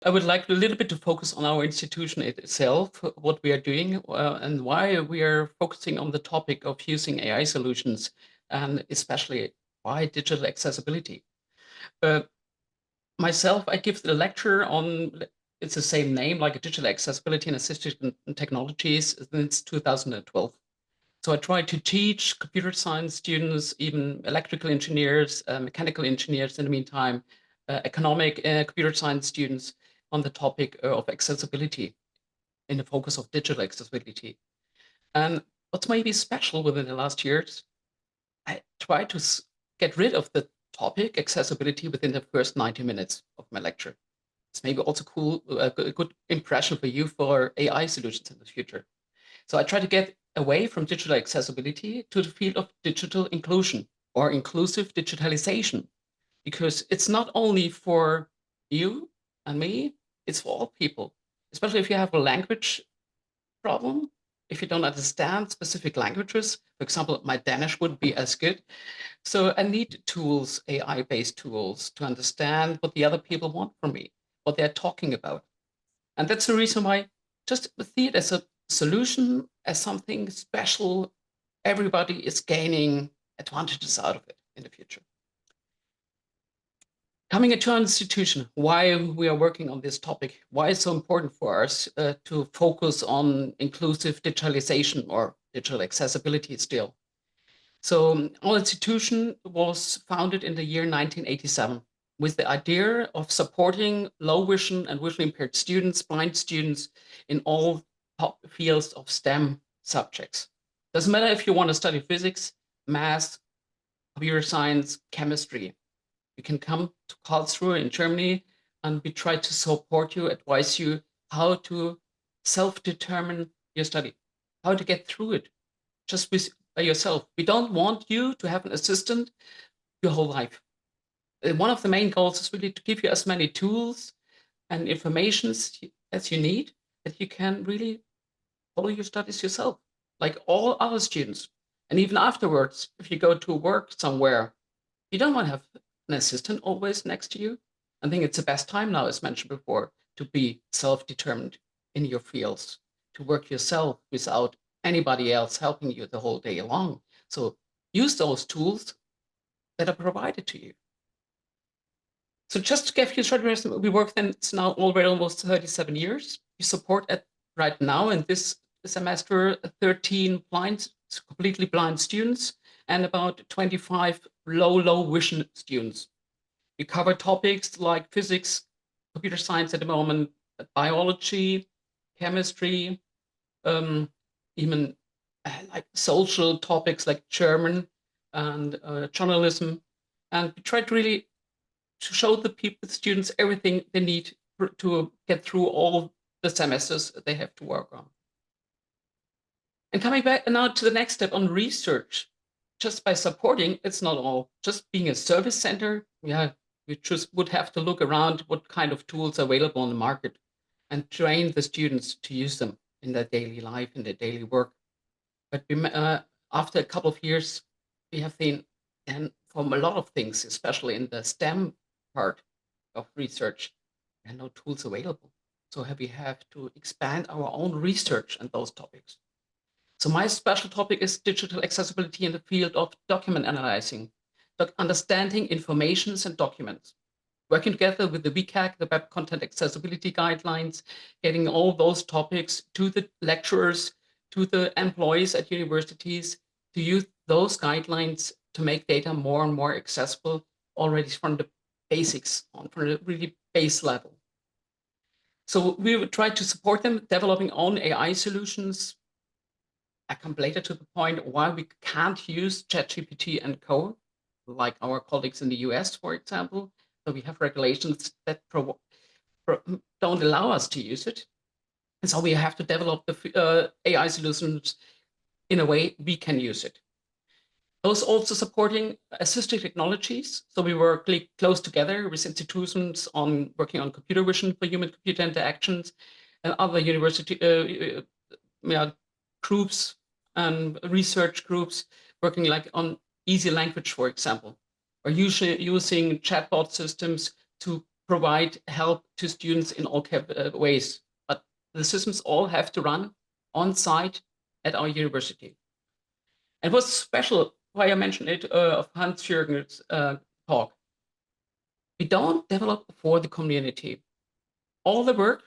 I would like a little bit to focus on our institution itself, what we are doing, and why we are focusing on the topic of using AI solutions, and especially why digital accessibility. Uh, Myself, I give the lecture on, it's the same name, like digital accessibility and assistive technologies since 2012. So I try to teach computer science students, even electrical engineers, mechanical engineers in the meantime, economic computer science students on the topic of accessibility in the focus of digital accessibility. And what's maybe special within the last years, I try to get rid of the topic accessibility within the first 90 minutes of my lecture. It's maybe also cool, a good impression for you for AI solutions in the future. So I try to get away from digital accessibility to the field of digital inclusion or inclusive digitalization, because it's not only for you and me, it's for all people, especially if you have a language problem. If you don't understand specific languages, for example, my Danish wouldn't be as good. So I need tools, AI-based tools, to understand what the other people want from me, what they're talking about. And that's the reason why just see it as a solution, as something special. Everybody is gaining advantages out of it in the future. Coming into our institution, why we are working on this topic, why it's so important for us to focus on inclusive digitalization or digital accessibility still. So our institution was founded in the year 1987 with the idea of supporting low vision and visually impaired students, blind students in all top fields of STEM subjects. Doesn't matter if you want to study physics, math, computer science, chemistry. You can come to Karlsruhe in Germany, and we try to support you, advise you how to self-determine your study, how to get through it just by yourself. We don't want you to have an assistant your whole life. One of the main goals is really to give you as many tools and information as you need, that you can really follow your studies yourself, like all other students. And even afterwards, if you go to work somewhere, you don't want to have an assistant always next to you. I think it's the best time now, as mentioned before, to be self-determined in your fields, to work yourself without anybody else helping you the whole day long. So use those tools that are provided to you. So just to give you a short resume, we work then, it's now already almost 37 years. We support at right now in this semester 13 blind, completely blind students and about 25 low vision students. We cover topics like physics, computer science at the moment, biology, chemistry, even like social topics like German and journalism. And we try to really to show the students everything they need to get through all the semesters they have to work on. And coming back now to the next step on research, just by supporting, it's not all. Just being a service center, yeah, we just would have to look around what kind of tools are available on the market and train the students to use them in their daily life, in their daily work. But after a couple of years, we have seen, and from a lot of things, especially in the STEM part of research, there are no tools available. So we have to expand our own research on those topics. So my special topic is digital accessibility in the field of document analyzing, understanding informations and documents, working together with the WCAG, the Web Content Accessibility Guidelines, getting all those topics to the lecturers, to the employees at universities, to use those guidelines to make data more and more accessible already from the basics, from the really base level. So we would try to support them developing own AI solutions. I come later to the point why we can't use ChatGPT and Co, like our colleagues in the US, for example. So we have regulations that don't allow us to use it. And so we have to develop the AI solutions in a way we can use it. Those also supporting assistive technologies. So we work close together with institutions on working on computer vision for human-computer interactions and other university groups and research groups working like on easy language, for example, or usually using chatbot systems to provide help to students in all ways. But the systems all have to run on site at our university. And what's special, why I mentioned it, of Hans-Jürgen's talk, we don't develop for the community. All the work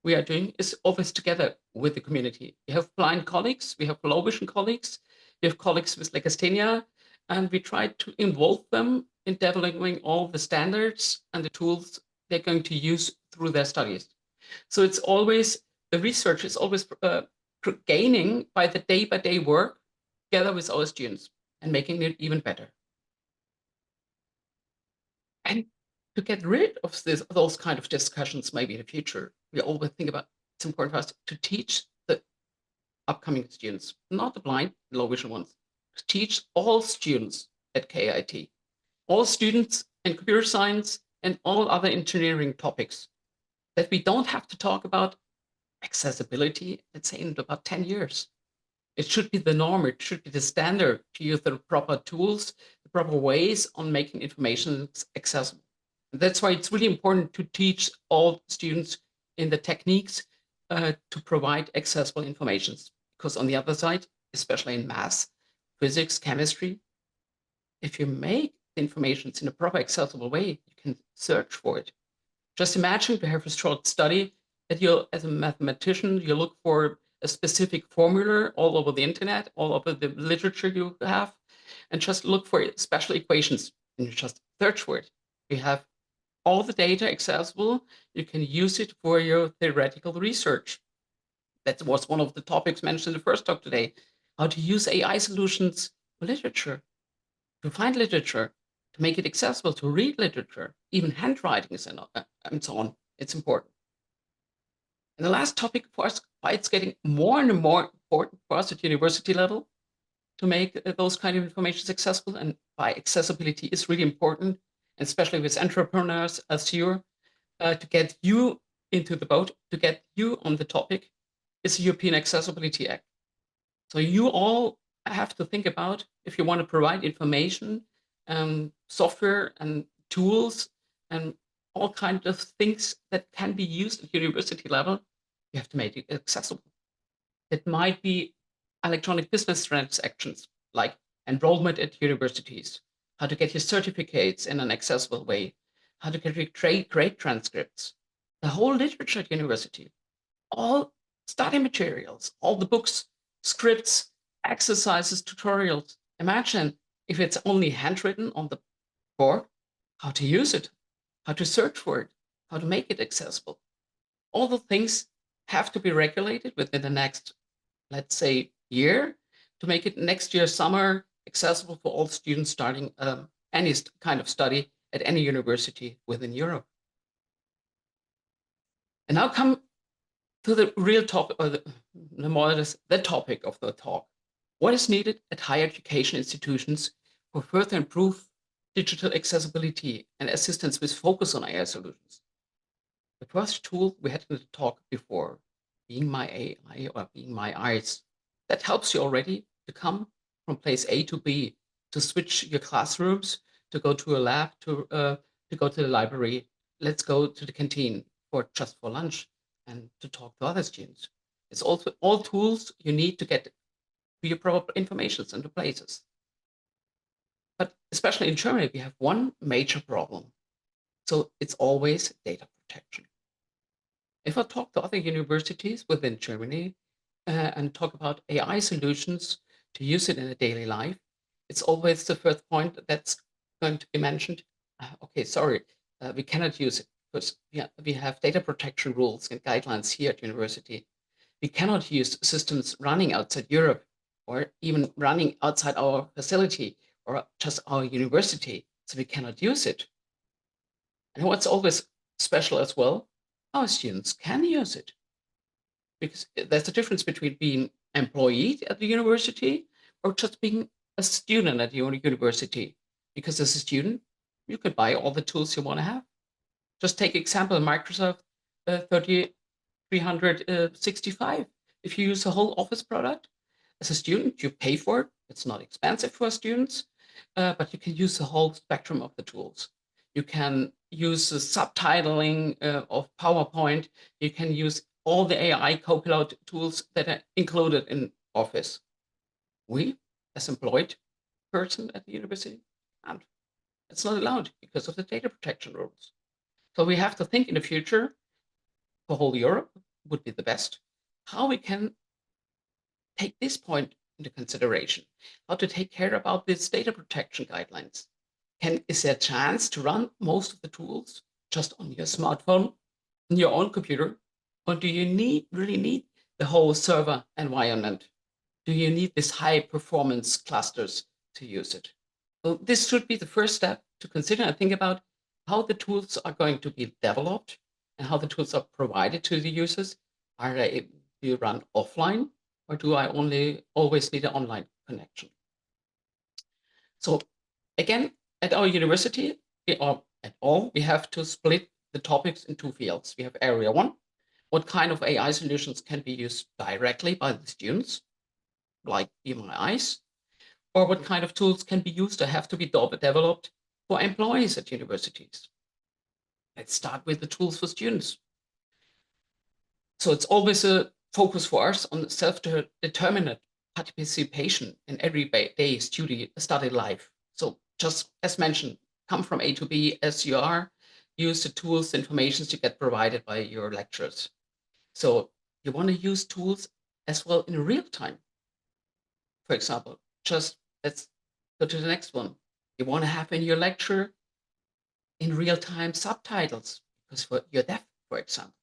we are doing is always together with the community. We have blind colleagues, we have low vision colleagues, we have colleagues with legasthenia, and we try to involve them in developing all the standards and the tools they're going to use through their studies. So it's always, the research is always gaining by the day-by-day work together with our students and making it even better. And to get rid of those kind of discussions maybe in the future, we always think about it's important for us to teach the upcoming students, not the blind, low vision ones, to teach all students at KIT, all students in computer science and all other engineering topics, that we don't have to talk about accessibility, let's say in about 10 years. It should be the norm, it should be the standard to use the proper tools, the proper ways on making information accessible. And that's why it's really important to teach all students in the techniques to provide accessible information. Because on the other side, especially in math, physics, chemistry, if you make the information in a proper accessible way, you can search for it. Just imagine to have a short study that you, as a mathematician, you look for a specific formula all over the internet, all over the literature you have, and just look for special equations and you just search for it. You have all the data accessible. You can use it for your theoretical research. That was one of the topics mentioned in the first talk today, how to use AI solutions for literature, to find literature, to make it accessible, to read literature, even handwritings and so on. It's important. And the last topic for us, why it's getting more and more important for us at university level to make those kind of information accessible, and why accessibility is really important, and especially with entrepreneurs as you, to get you into the boat, to get you on the topic, is the European Accessibility Act. So you all have to think about, if you want to provide information, software and tools and all kinds of things that can be used at university level, you have to make it accessible. It might be electronic business transactions, like enrollment at universities, how to get your certificates in an accessible way, how to get your grade transcripts, the whole literature at university, all study materials, all the books, scripts, exercises, tutorials. Imagine if it's only handwritten on the board, how to use it, how to search for it, how to make it accessible. All the things have to be regulated within the next, let's say, year, to make it next year summer accessible for all students starting any kind of study at any university within Europe. And now come to the real topic, or the topic of the talk. What is needed at higher education institutions for further improve digital accessibility and assistance with focus on AI solutions? The first tool we had in the talk before, being my AI or being my eyes, that helps you already to come from place A to B, to switch your classrooms, to go to a lab, to go to the library. Let's go to the canteen just for lunch and to talk to other students. It's also all tools you need to get to your proper informations and the places. But especially in Germany, we have one major problem. So it's always data protection. If I talk to other universities within Germany and talk about AI solutions to use it in a daily life, it's always the first point that's going to be mentioned. Okay, sorry, we cannot use it because we have data protection rules and guidelines here at university. We cannot use systems running outside Europe or even running outside our facility or just our university, so we cannot use it. And what's always special as well, our students can use it. Because there's a difference between being employed at the university or just being a student at your university. Because as a student, you can buy all the tools you want to have. Just take example, Microsoft 365. If you use a whole Office product, as a student, you pay for it. It's not expensive for students, but you can use the whole spectrum of the tools. You can use the subtitling of PowerPoint. You can use all the AI copilot tools that are included in Office. We, as employed person at the university, can't. It's not allowed because of the data protection rules. So we have to think in the future, for whole Europe would be the best, how we can take this point into consideration, how to take care about these data protection guidelines. Is there a chance to run most of the tools just on your smartphone, on your own computer? Or do you really need the whole server environment? Do you need these high performance clusters to use it? So this should be the first step to consider and think about how the tools are going to be developed and how the tools are provided to the users. Are they, do you run offline, or do I always need an online connection? So again, at our university, or at all, we have to split the topics in two fields. We have area one, what kind of AI solutions can be used directly by the students, like Be My Eyes, or what kind of tools can be used or have to be developed for employees at universities. Let's start with the tools for students. So it's always a focus for us on self-determined participation in everyday study life. So just as mentioned, come from A to B as you are, use the tools, information you get provided by your lecturers. So you want to use tools as well in real time. For example, let's go to the next one. You want to have in your lecture in real time subtitles because you're deaf, for example.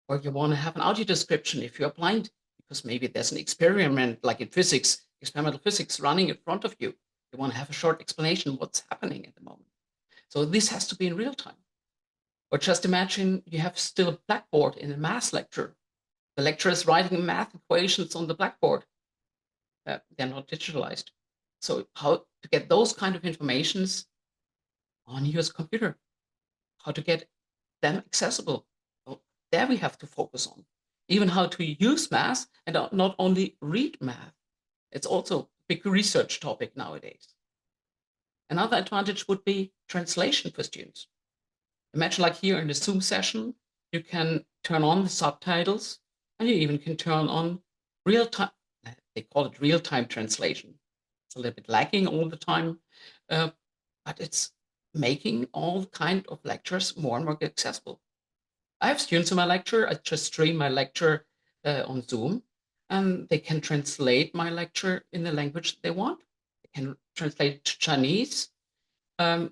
Or you want to have an audio description if you're blind, because maybe there's an experiment like in physics, experimental physics running in front of you. You want to have a short explanation what's happening at the moment. So this has to be in real time. Or just imagine you have still a blackboard in a math lecture. The lecturer is writing math equations on the blackboard. They're not digitalized. So how to get those kind of informations on your computer? How to get them accessible? Well, there we have to focus on. Even how to use math and not only read math. It's also a big research topic nowadays. Another advantage would be translation for students. Imagine like here in the Zoom session, you can turn on the subtitles and you even can turn on real-time, they call it real-time translation. It's a little bit lacking all the time, but it's making all kind of lectures more and more accessible. I have students in my lecture. I just stream my lecture on Zoom, and they can translate my lecture in the language they want. They can translate to Chinese, to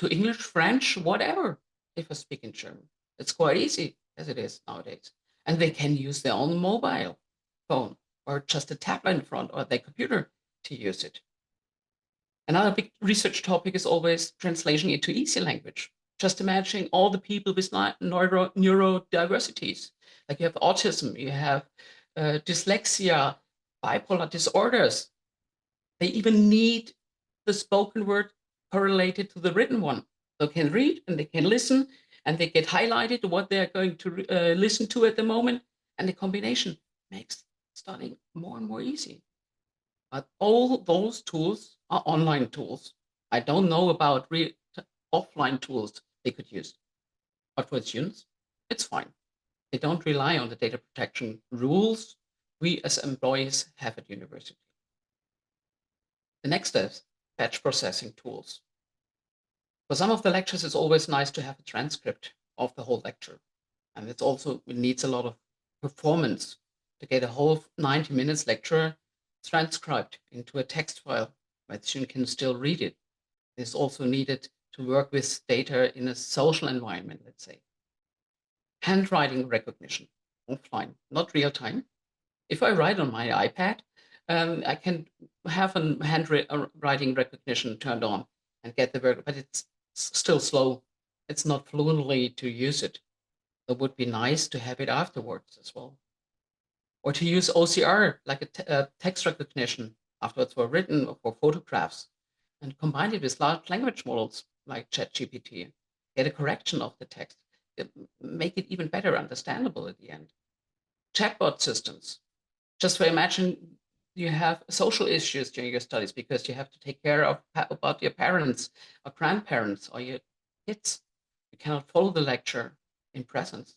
English, French, whatever, if I speak in German. It's quite easy as it is nowadays. And they can use their own mobile phone or just a tablet in front or their computer to use it. Another big research topic is always translation into easy language. Just imagine all the people with neurodiversities. Like you have autism, you have dyslexia, bipolar disorders. They even need the spoken word correlated to the written one. They can read and they can listen and they get highlighted what they're going to listen to at the moment. And the combination makes studying more and more easy. But all those tools are online tools. I don't know about offline tools they could use. But for students, it's fine. They don't rely on the data protection rules we as employees have at university. The next is batch processing tools. For some of the lectures, it's always nice to have a transcript of the whole lecture. And it needs a lot of performance to get a whole 90 minutes lecture transcribed into a text file where the student can still read it. It's also needed to work with data in a social environment, let's say. Handwriting recognition, offline, not real time. If I write on my iPad, I can have a handwriting recognition turned on and get the word, but it's still slow. It's not fluently to use it. It would be nice to have it afterwards as well. Or to use OCR, like a text recognition afterwards for written or for photographs, and combine it with large language models like ChatGPT, get a correction of the text, make it even better understandable at the end. Chatbot systems, just for imagine you have social issues during your studies because you have to take care of about your parents or grandparents or your kids. You cannot follow the lecture in presence.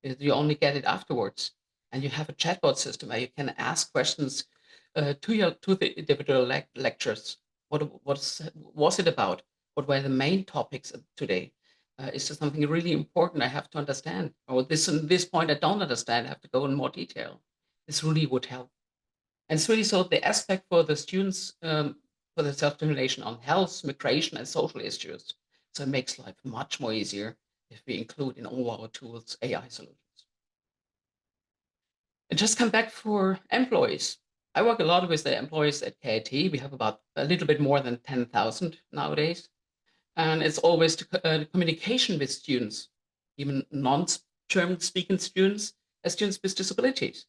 You only get it afterwards. And you have a chatbot system where you can ask questions to the individual lectures. What was it about? What were the main topics today? Is there something really important I have to understand? Or this point I don't understand, I have to go in more detail. This really would help. And it's really so the aspect for the students for the self-determination on health, migration, and social issues. So it makes life much more easier if we include in all our tools AI solutions. And just come back for employees. I work a lot with the employees at KIT. We have about a little bit more than 10,000 nowadays. And it's always communication with students, even non-German speaking students, as students with disabilities.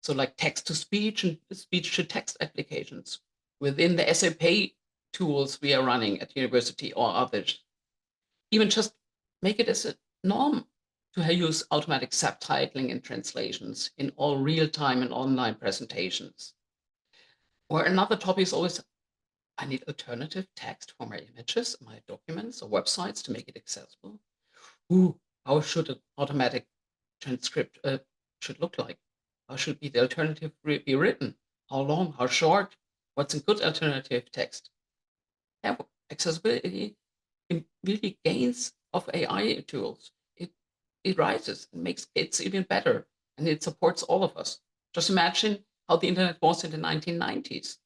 So like text-to-speech and speech-to-text applications within the SAP tools we are running at university or others. Even just make it as a norm to use automatic subtitling and translations in all real-time and online presentations. Or another topic is always, I need alternative text for my images, my documents or websites to make it accessible. How should an automatic transcript should look like? How should be the alternative be written? How long? How short? What's a good alternative text? Yeah, accessibility really gains of AI tools. It rises and makes it even better, and it supports all of us. Just imagine how the internet was in the 1990s.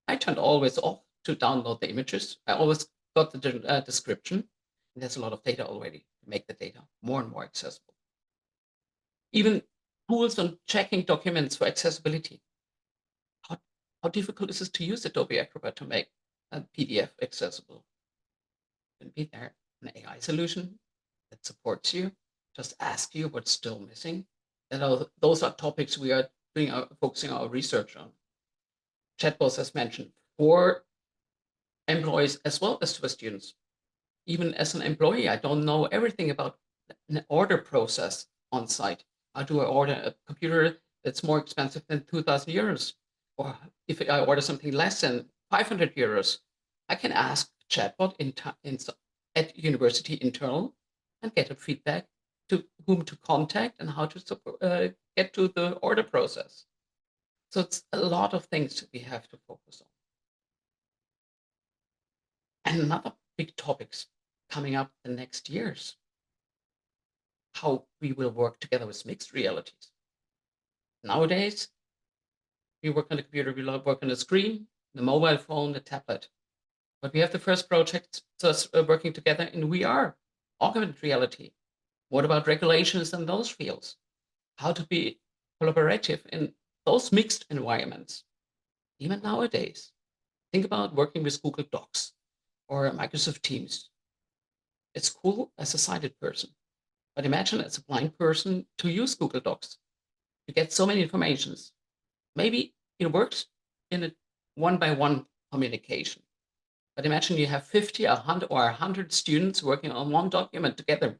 I turned always off to download the images. I always got the description. And there's a lot of data already to make the data more and more accessible. Even tools on checking documents for accessibility. How difficult is it to use Adobe Acrobat to make a PDF accessible? Can be there an AI solution that supports you, just ask you what's still missing. And those are topics we are focusing our research on. Chatbots, as mentioned, for employees as well as for students. Even as an employee, I don't know everything about an order process on site. How do I order a computer that's more expensive than 2,000 euros? Or if I order something less than 500 euros, I can ask chatbot at university internal and get a feedback to whom to contact and how to get to the order process. So it's a lot of things we have to focus on. And another big topics coming up the next years, how we will work together with mixed realities. Nowadays, we work on the computer, we work on the screen, the mobile phone, the tablet. But we have the first project working together in VR, augmented reality. What about regulations in those fields? How to be collaborative in those mixed environments? Even nowadays, think about working with Google Docs or Microsoft Teams. It's cool as a sighted person, but imagine as a blind person to use Google Docs. You get so many informations. Maybe it works in a one-by-one communication. But imagine you have 50, 100, or 100 students working on one document together.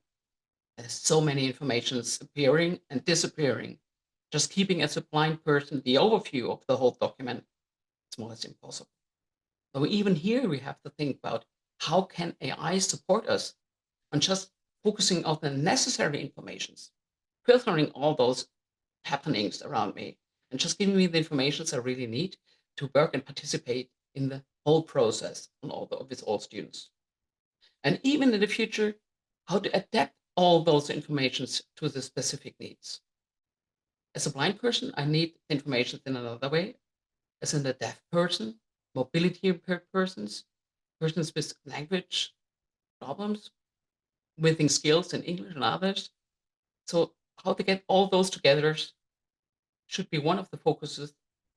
There's so many informations appearing and disappearing. Just keeping as a blind person the overview of the whole document, it's more or less impossible. So even here we have to think about how can AI support us on just focusing on the necessary informations, filtering all those happenings around me, and just giving me the information I really need to work and participate in the whole process with all students. And even in the future, how to adapt all those informations to the specific needs. As a blind person, I need information in another way. As in a deaf person, mobility impaired persons with language problems, with skills in English and others. So how to get all those together should be one of the focuses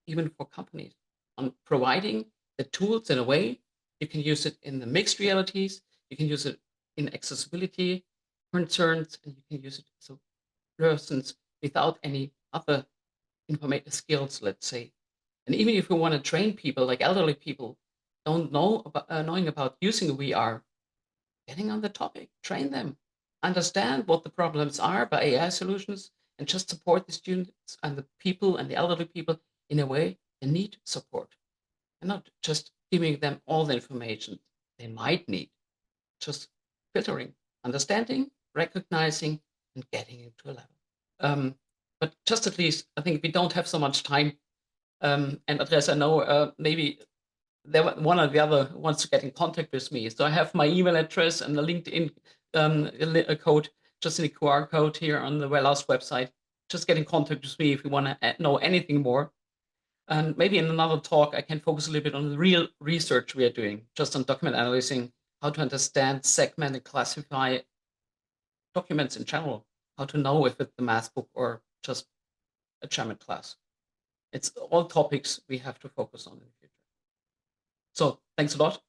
even for companies on providing the tools in a way you can use it in the mixed realities, you can use it in accessibility concerns, and you can use it so persons without any other information skills, let's say. And even if we want to train people, like elderly people, don't know about knowing about using VR, getting on the topic, train them, understand what the problems are by AI solutions, and just support the students and the people and the elderly people in a way they need support, and not just giving them all the information they might need. Just filtering, understanding, recognizing, and getting into a level. But just at least, I think we don't have so much time. And Andreas, I know maybe one or the other wants to get in contact with me. So I have my email address and the LinkedIn code just in the QR code here on the Wellhouse website. Just get in contact with me if you want to know anything more. And maybe in another talk, I can focus a little bit on the real research we are doing, just on document analyzing, how to understand, segment, and classify documents in general, how to know if it's the math book or just a German class. It's all topics we have to focus on in the future. So thanks a lot.